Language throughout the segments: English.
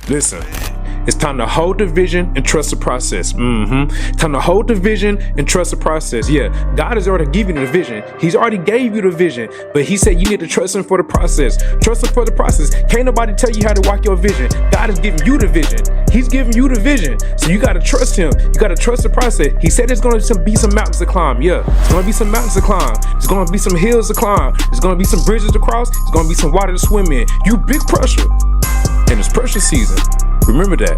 Listen, it's time to hold the vision and trust the process. Time to hold the vision and trust the process. Yeah, God has already given you the vision. He's already gave you the vision, but he said you need to trust him for the process. Trust him for the process. Can't nobody tell you how to walk your vision. God has given you the vision. He's giving you the vision. So you got to trust him. You got to trust the process. He said there's going to be some mountains to climb. Yeah, there's going to be some mountains to climb. There's going to be some hills to climb. There's going to be some bridges to cross. There's going to be some water to swim in. You big pressure. And it's pressure season. Remember that.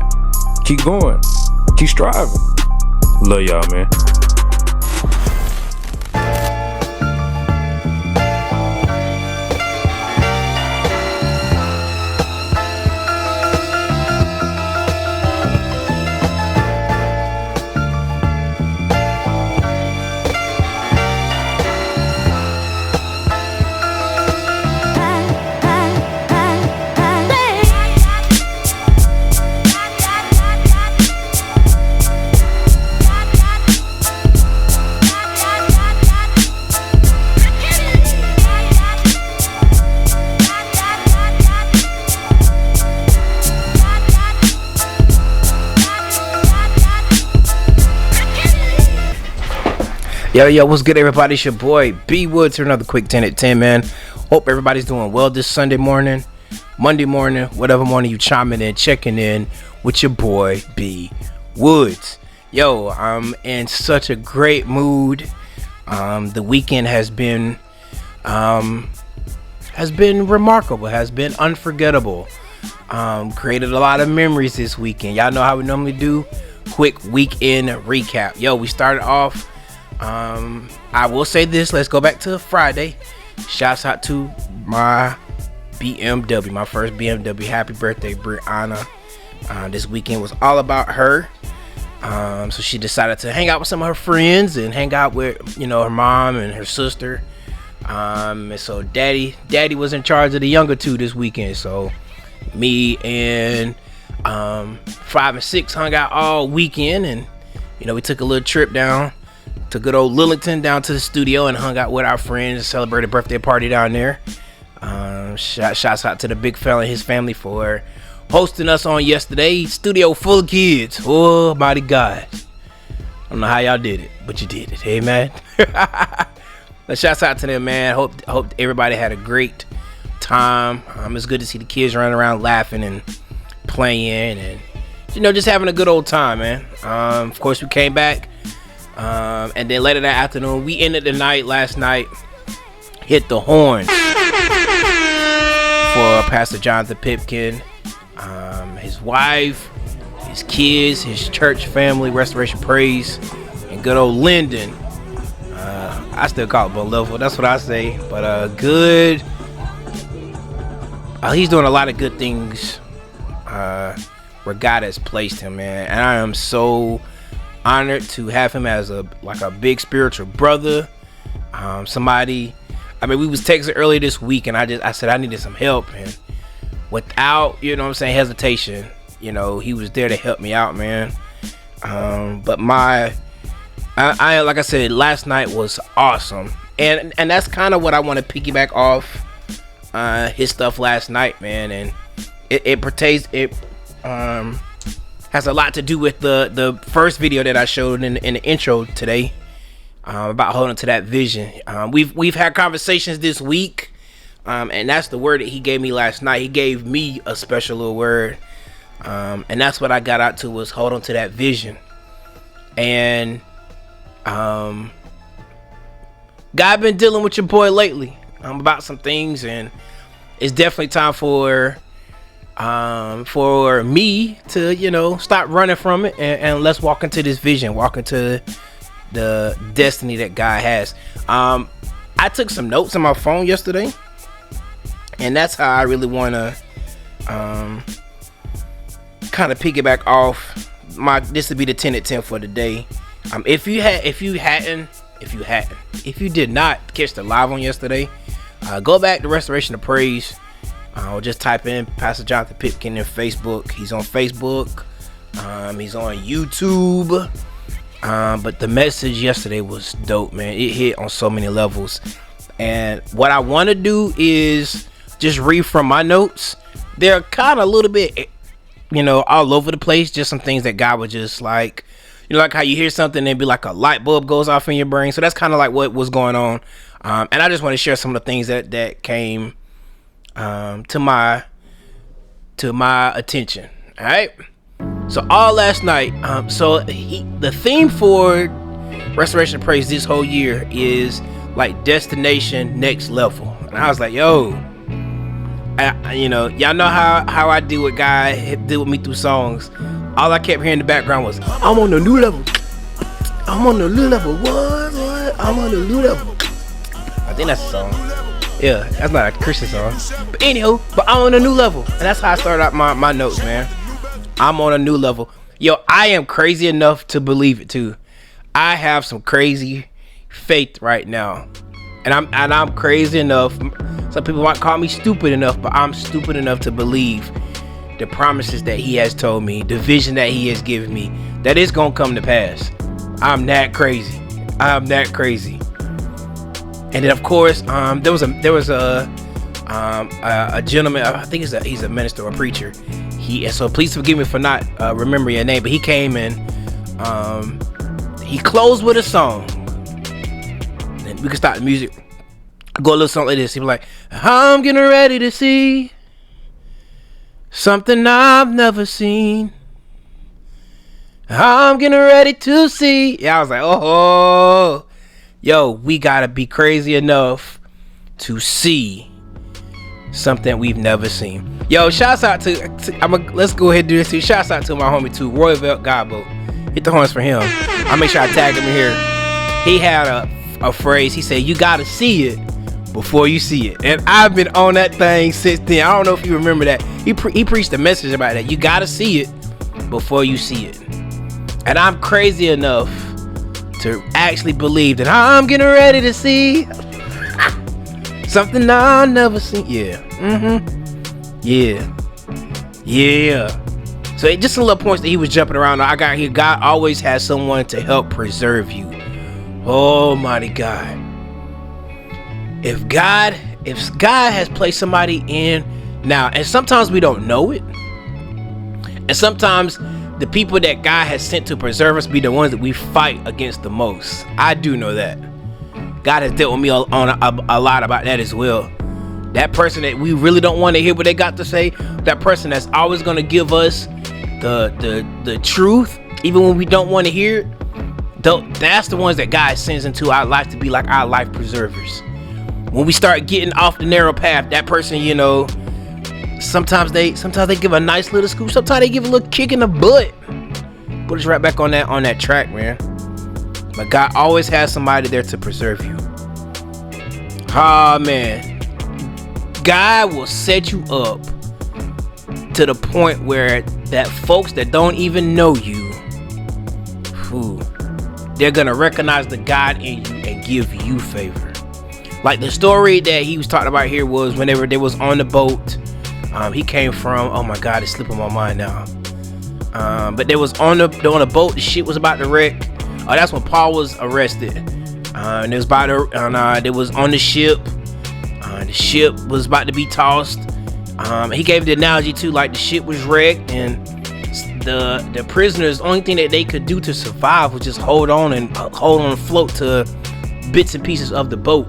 Keep going. Keep striving. Love y'all, man. Yo, what's good, everybody? It's your boy B Woods for another quick 10 at 10, man. Hope everybody's doing well this Sunday morning, Monday morning, whatever morning you chiming in, checking in with your boy B Woods. Yo, I'm in such a great mood. The weekend has been remarkable, has been unforgettable. Created a lot of memories this weekend. Y'all know how we normally do. Quick weekend recap. Yo, we started off. I will say this. Let's go back to Friday. Shouts out to my BMW, my first BMW. Happy birthday, Brianna. This weekend was all about her. So she decided to hang out with some of her friends and hang out with, her mom and her sister. And so daddy was in charge of the younger two this weekend. So me and 5 and 6 hung out all weekend, and we took a little trip down to good old Lillington, down to the studio, and hung out with our friends and celebrated a birthday party down there. Shouts out to the big fella and his family for hosting us on yesterday. Studio full of kids. Oh, mighty God. I don't know how y'all did it, but you did it. Amen. But shouts out to them, man. Hope everybody had a great time. It's good to see the kids running around laughing and playing and, just having a good old time, man. Of course, we came back. And then later that afternoon, we ended the night last night, hit the horn for Pastor Jonathan Pipkin, his wife, his kids, his church family, Restoration Praise, and good old Lyndon. I still call it Beloved, that's what I say, but good. He's doing a lot of good things where God has placed him, man, and I am so honored to have him as a big spiritual brother. Somebody, we was texting earlier this week, and I said I needed some help, and without hesitation, he was there to help me out, man. But I like I said, last night was awesome, and that's kind of what I want to piggyback off his stuff last night, man. And it has a lot to do with the first video that I showed in the intro today, about holding to that vision. We've had conversations this week, and that's the word that he gave me last night. He gave me a special little word, and that's what I got out to, was hold on to that vision. And God been dealing with your boy lately about some things, and it's definitely time for me to stop running from it, and let's walk into this vision, walk into the destiny that God has. I took some notes on my phone yesterday, and that's how I really want to kind of piggyback off this would be the 10 at 10 for the day. If you did not catch the live on yesterday, go back to Restoration of Praise. Or just type in Pastor Jonathan Pipkin in Facebook. He's on Facebook. He's on YouTube. But the message yesterday was dope, man. It hit on so many levels. And what I want to do is just read from my notes. They're kind of a little bit, all over the place. Just some things that God was just like, like how you hear something and be like a light bulb goes off in your brain. So that's kind of like what was going on. And I just want to share some of the things that came to my attention. All right. So all last night, the theme for Restoration of Praise this whole year is like destination next level. And I was like, yo, y'all know how I do what God did with me through songs. All I kept hearing in the background was, I'm on a new level. I'm on a new level. What? I'm on a new level. I think that's a song. Yeah, that's not a Christian song. But anywho, I'm on a new level. And that's how I started out my notes, man. I'm on a new level. Yo, I am crazy enough to believe it too. I have some crazy faith right now. And I'm crazy enough. Some people might call me stupid enough, but I'm stupid enough to believe the promises that he has told me, the vision that he has given me, that it's gonna come to pass. I'm that crazy. And then of course, there was a gentleman. I think he's a minister or a preacher. So please forgive me for not remembering your name, but he came and he closed with a song. And we can start the music. Go a little something like this. He was like, I'm getting ready to see something I've never seen. I'm getting ready to see. Yeah, I was like, oh, yo, we gotta be crazy enough to see something we've never seen. Yo, shouts out to let's go ahead and do this too. Shouts out to my homie too, Royville Godboat. Hit the horns for him. I'll make sure I tag him in here. He had a phrase. He said, you gotta see it before you see it. And I've been on that thing since then. I don't know if you remember that. He preached a message about that. You gotta see it before you see it. And I'm crazy enough to actually believe that I'm getting ready to see something I've never seen. Yeah. So just some little points that he was jumping around. I got here. God always has someone to help preserve you. Almighty God. If God has placed somebody in now, and sometimes we don't know it, and sometimes the people that God has sent to preserve us be the ones that we fight against the most. I do know that. God has dealt with me on a lot about that as well. That person that we really don't want to hear what they got to say, that person that's always going to give us the truth, even when we don't want to hear it, that's the ones that God sends into our life to be like our life preservers. When we start getting off the narrow path, that person, sometimes they give a nice little scoop, sometimes they give a little kick in the butt, put us right back on that track, man. But God always has somebody there to preserve you. Man, God will set you up to the point where that folks that don't even know you, they're gonna recognize the God in you and give you favor. Like the story that he was talking about here was whenever they was on the boat. He came from, oh my God, it's slipping my mind now. But they was on the boat. The ship was about to wreck. Oh, that's when Paul was arrested. And it was they was on the ship. The ship was about to be tossed. He gave the analogy too, like the ship was wrecked, and the prisoners, the only thing that they could do to survive was just hold on afloat to bits and pieces of the boat.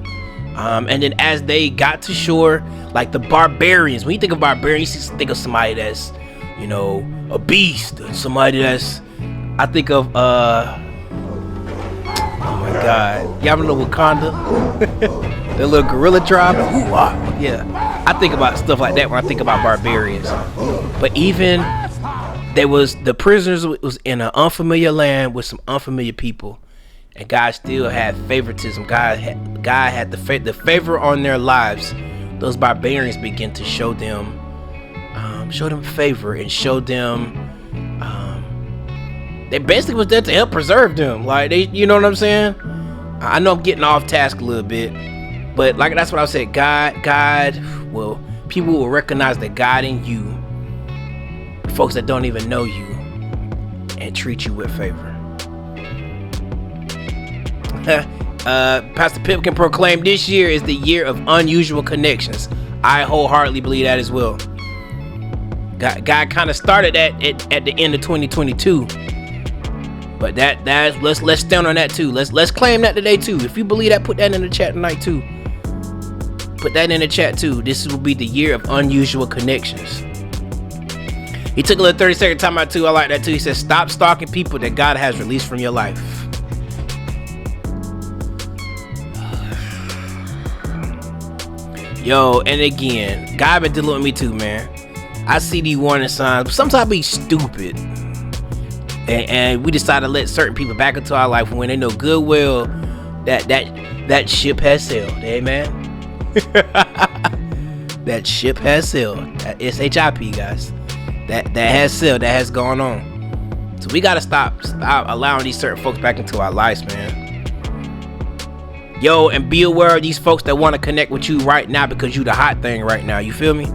And then as they got to shore, like the barbarians, when you think of barbarians, you think of somebody that's, a beast, somebody that's, I think of, oh my God, y'all know Wakanda, the little gorilla tribe, yeah, I think about stuff like that when I think about barbarians. But even the prisoners was in an unfamiliar land with some unfamiliar people. And God still had favoritism. God had the favor on their lives. Those barbarians began to show them favor and show them. They basically was there to help preserve them. Like you know what I'm saying? I know I'm getting off task a little bit, but like that's what I said. God. Well, people will recognize the God in you, folks that don't even know you, and treat you with favor. Pastor Pip can proclaim this year is the year of unusual connections. I wholeheartedly believe that as well. God kind of started that at the end of 2022, but that's let's stand on that too. Let's claim that today too. If you believe that, put that in the chat tonight too. Put that in the chat too. This will be the year of unusual connections. He took a little 30-second time out too. I like that too. He said, stop stalking people that God has released from your life. Yo, and again, God been dealing with me too, man. I see these warning signs, but sometimes I be stupid. And we decide to let certain people back into our life when they know good well that ship has sailed. Amen. That ship has sailed. That SHIP, guys. That has sailed. That has gone on. So we gotta stop allowing these certain folks back into our lives, man. Yo, and be aware of these folks that want to connect with you right now because you the hot thing right now. You feel me?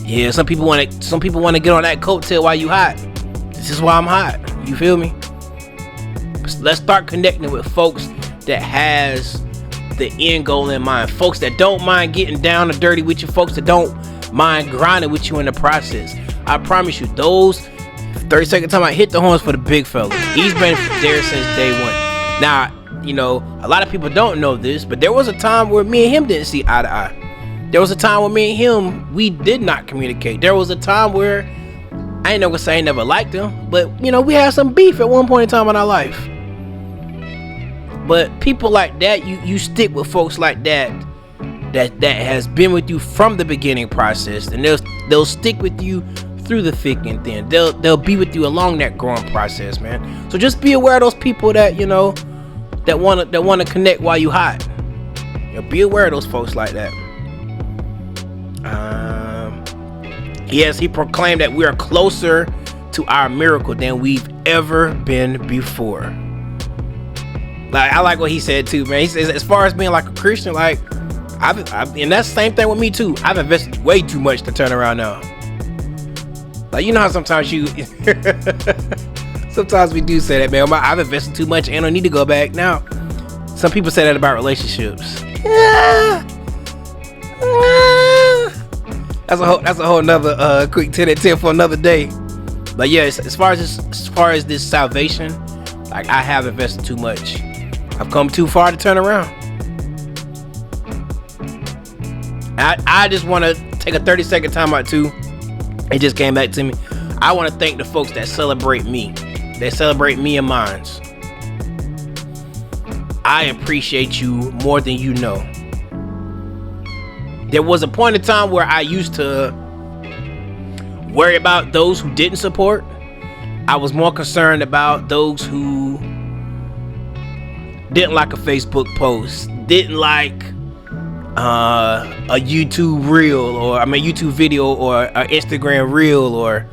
Yeah, some people want to get on that coattail while you hot. This is why I'm hot. You feel me? Let's start connecting with folks that has the end goal in mind. Folks that don't mind getting down and dirty with you. Folks that don't mind grinding with you in the process. I promise you, those 30-second time I hit the horns for the big fella. He's been there since day one. Now, you know, a lot of people don't know this, but there was a time where me and him didn't see eye to eye. There was a time where me and him, we did not communicate. There was a time where I ain't never say I ain't never liked him, but you know, we had some beef at one point in time in our life. But people like that, you stick with folks like that has been with you from the beginning process, and they'll stick with you through the thick and thin. They'll be with you along that growing process, man. So just be aware of those people that, you know, that wanna connect while you hot. You know, be aware of those folks like that. Yes, he proclaimed that we are closer to our miracle than we've ever been before. Like, I like what he said too, man. He says, as far as being like a Christian, like I've and that's the same thing with me too. I've invested way too much to turn around now. Like, you know how sometimes sometimes we do say that, man. I've invested too much and I don't need to go back now. Some people say that about relationships. That's a whole nother quick 10 at 10 for another day. But yes, as far as this salvation, like, I have invested too much. I've come too far to turn around. I just want to take a 30-second time out too. It just came back to me. I want to thank the folks that celebrate me. They celebrate me and mine. I appreciate you more than you know. There was a point in time where I used to worry about those who didn't support. I was more concerned about those who didn't like a Facebook post, didn't like a YouTube reel, or YouTube video, or an Instagram reel, or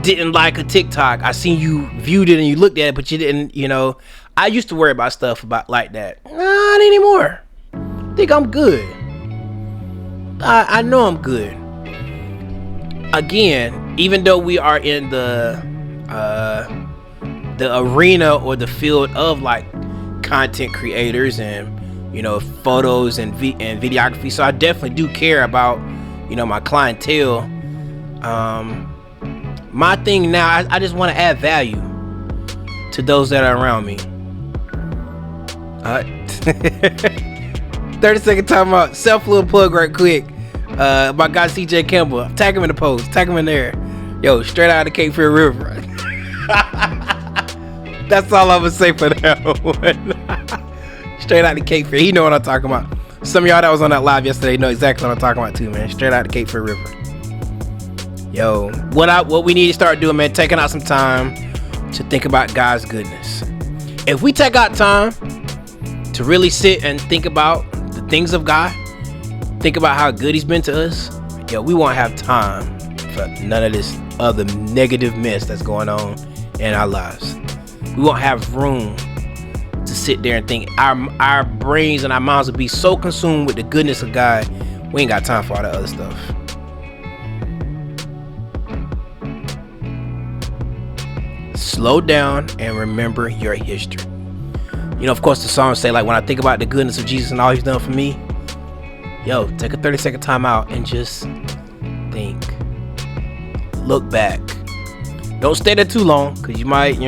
didn't like a TikTok. I seen you viewed it and you looked at it, but you didn't, you know. I used to worry about stuff like that. Not anymore. I think I'm good. I know I'm good. Again, even though we are in the arena or the field of like content creators and, you know, photos and videography, so I definitely do care about, you know, my clientele. My thing now, I just want to add value to those that are around me. 30-second time out. Self little plug right quick. My guy CJ Campbell. Tag him in the post. Tag him in there. Yo, straight out of the Cape Fear River. That's all I'm gonna say for that one. Straight out the Cape Fear. He know what I'm talking about. Some of y'all that was on that live yesterday know exactly what I'm talking about too, man. Straight out the Cape Fear River. Yo, what we need to start doing, man, taking out some time to think about God's goodness. If we take out time to really sit and think about the things of God, think about how good he's been to us, yo, we won't have time for none of this other negative mess that's going on in our lives. We won't have room to sit there and think. Our brains and our minds will be so consumed with the goodness of God, We ain't got time for all that other stuff. Slow down and remember your history. You know, of course, the songs say, like, when I think about the goodness of Jesus and all he's done for me, yo, take a 30-second time out and just think. Look back. Don't stay there too long, because you might,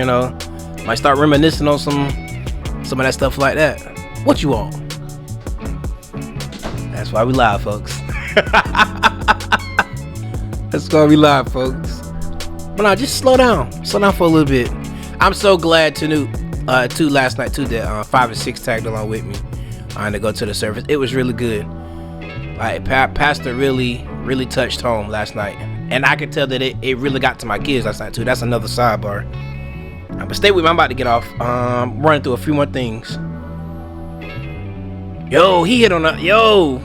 might start reminiscing on some of that stuff like that. What you want? That's why we live, folks. That's why we live, folks. But now, just slow down. Slow down for a little bit. I'm so glad to last night too that 5 and 6 tagged along with me to go to the service. It was really good. Like Pastor really touched home last night, and I could tell that it really got to my kids last night too. That's another sidebar. But stay with me. I'm about to get off. Running through a few more things. Yo, he hit on a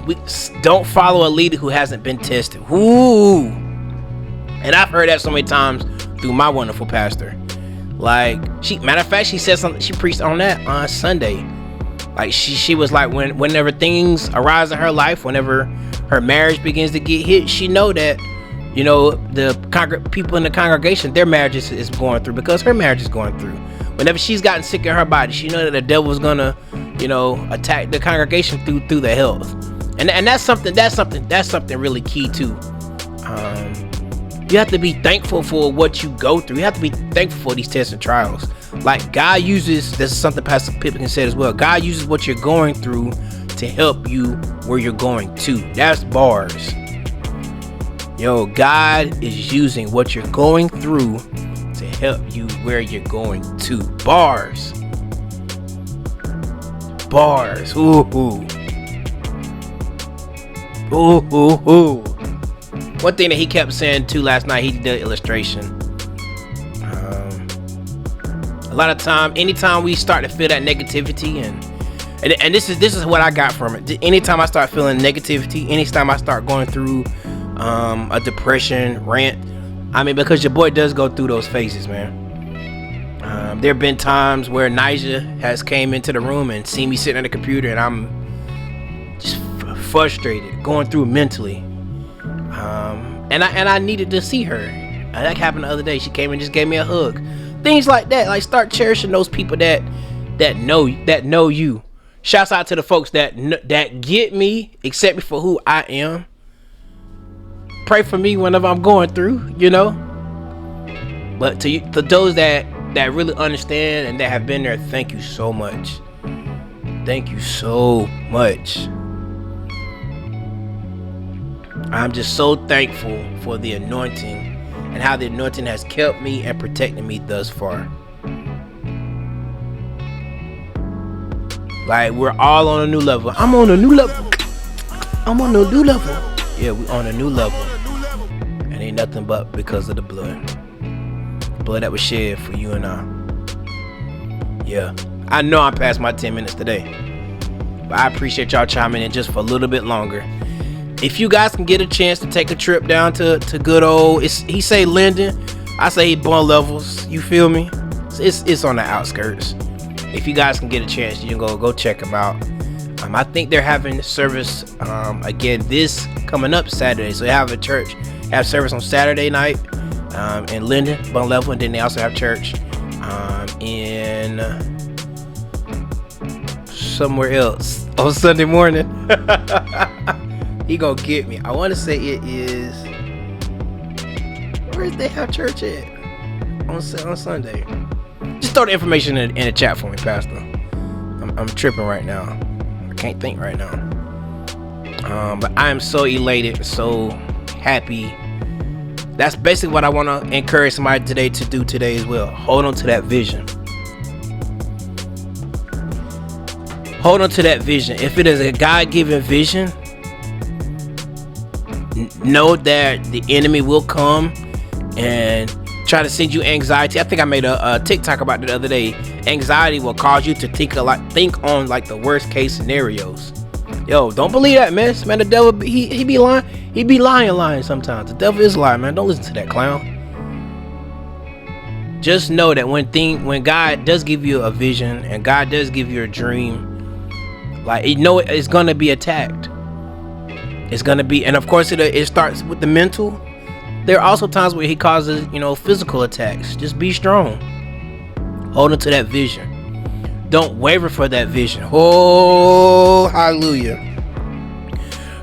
we don't follow a leader who hasn't been tested. Ooh. And I've heard that so many times through my wonderful pastor. Like, matter of fact, she said something. She preached on that on Sunday. Like, she was like, whenever things arise in her life, whenever her marriage begins to get hit, she know that, the people in the congregation, their marriage is going through, because her marriage is going through. Whenever she's gotten sick in her body, she know that the devil is gonna, attack the congregation through the health. And that's something really key too. You have to be thankful for what you go through. You have to be thankful for these tests and trials. Like, God uses, this is something Pastor Pippin said as well, God uses what you're going through to help you where you're going to. That's bars. Yo, God is using what you're going through to help you where you're going to. Bars. Bars. Ooh. Ooh, ooh, ooh. One thing that he kept saying too last night, he did an illustration. A lot of time, anytime we start to feel that negativity, and this is what I got from it. Anytime I start feeling negativity, anytime I start going through a depression rant, because your boy does go through those phases, man. There have been times where Nija has came into the room and seen me sitting at the computer, and I'm just frustrated, going through mentally. And I needed to see her. That happened the other day. She came and just gave me a hug. Things like that. Like, start cherishing those people that know you. Shouts out to the folks that get me, accept me for who I am. Pray for me whenever I'm going through, But to those that really understand and that have been there, thank you so much. Thank you so much. I'm just so thankful for the anointing and how the anointing has kept me and protected me thus far. Like, we're all on a new level. I'm on a new level. Yeah, we on a new level. And ain't nothing but because of the blood. The blood that was shed for you and I. Yeah. I know I'm past my 10 minutes today. But I appreciate y'all chiming in just for a little bit longer. If you guys can get a chance to take a trip down to good old, he say Linden, I say Bon Levels. You feel me? It's on the outskirts. If you guys can get a chance, you can go check them out. I think they're having service again this coming up Saturday. So they have service on Saturday night in Linden, Bon Level, and then they also have church in somewhere else on Sunday morning. He gonna get me. I want to say it is. Where did they have church at? On Sunday. Just throw the information in the chat for me, Pastor. I'm tripping right now. I can't think right now. But I am so elated, so happy. That's basically what I want to encourage somebody today to do today as well. Hold on to that vision. Hold on to that vision. If it is a God-given vision, know that the enemy will come and try to send you anxiety. I think I made a TikTok about it the other day. Anxiety will cause you to think on like the worst case scenarios. Yo, don't believe that mess, man. The devil, he be lying. He be lying sometimes. The devil is lying, man. Don't listen to that clown. Just know that when God does give you a vision and God does give you a dream, like, you know it's gonna be attacked. It's gonna be, and of course it starts with the mental. There are also times where he causes, physical attacks. Just be strong. Hold on to that vision. Don't waver for that vision. Oh, hallelujah.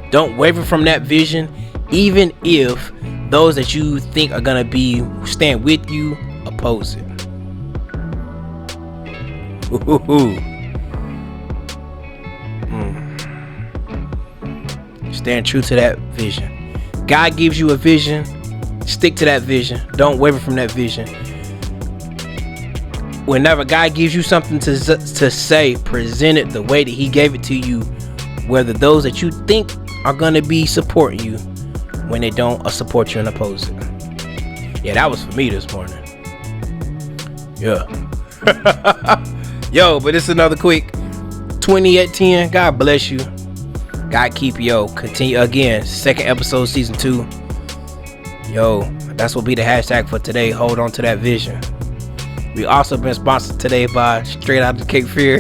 Don't waver from that vision, even if those that you think are gonna stand with you oppose it. Stand true to that vision. God gives you a vision. Stick to that vision. Don't waver from that vision. Whenever God gives you something to say, present it the way that he gave it to you, whether those that you think are going to be supporting you, when they don't support you and oppose it. Yeah, that was for me this morning. Yeah. Yo, but it's another quick 20 at 10. God bless you. God keep you. Yo, continue again. Second episode, season 2. Yo, that's what be the hashtag for today. Hold on to that vision. We also been sponsored today by Straight Out of Cape Fear.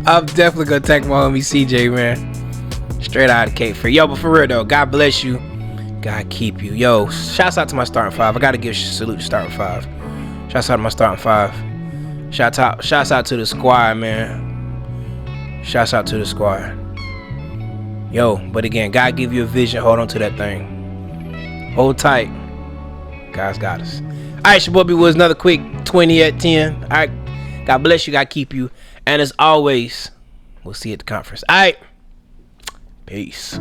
I'm definitely gonna tag my homie CJ, man. Straight Out of Cape Fear. Yo, but for real though, God bless you. God keep you. Yo, shouts out to my starting 5. I gotta give a salute to starting 5. Shouts out to my starting 5. Shouts out to the squad, man. Shouts out to the squad. Yo, but again, God give you a vision. Hold on to that thing. Hold tight. God's got us. Alright, your boy B was another quick 20 at 10. Alright. God bless you. God keep you. And as always, we'll see you at the conference. Alright. Peace.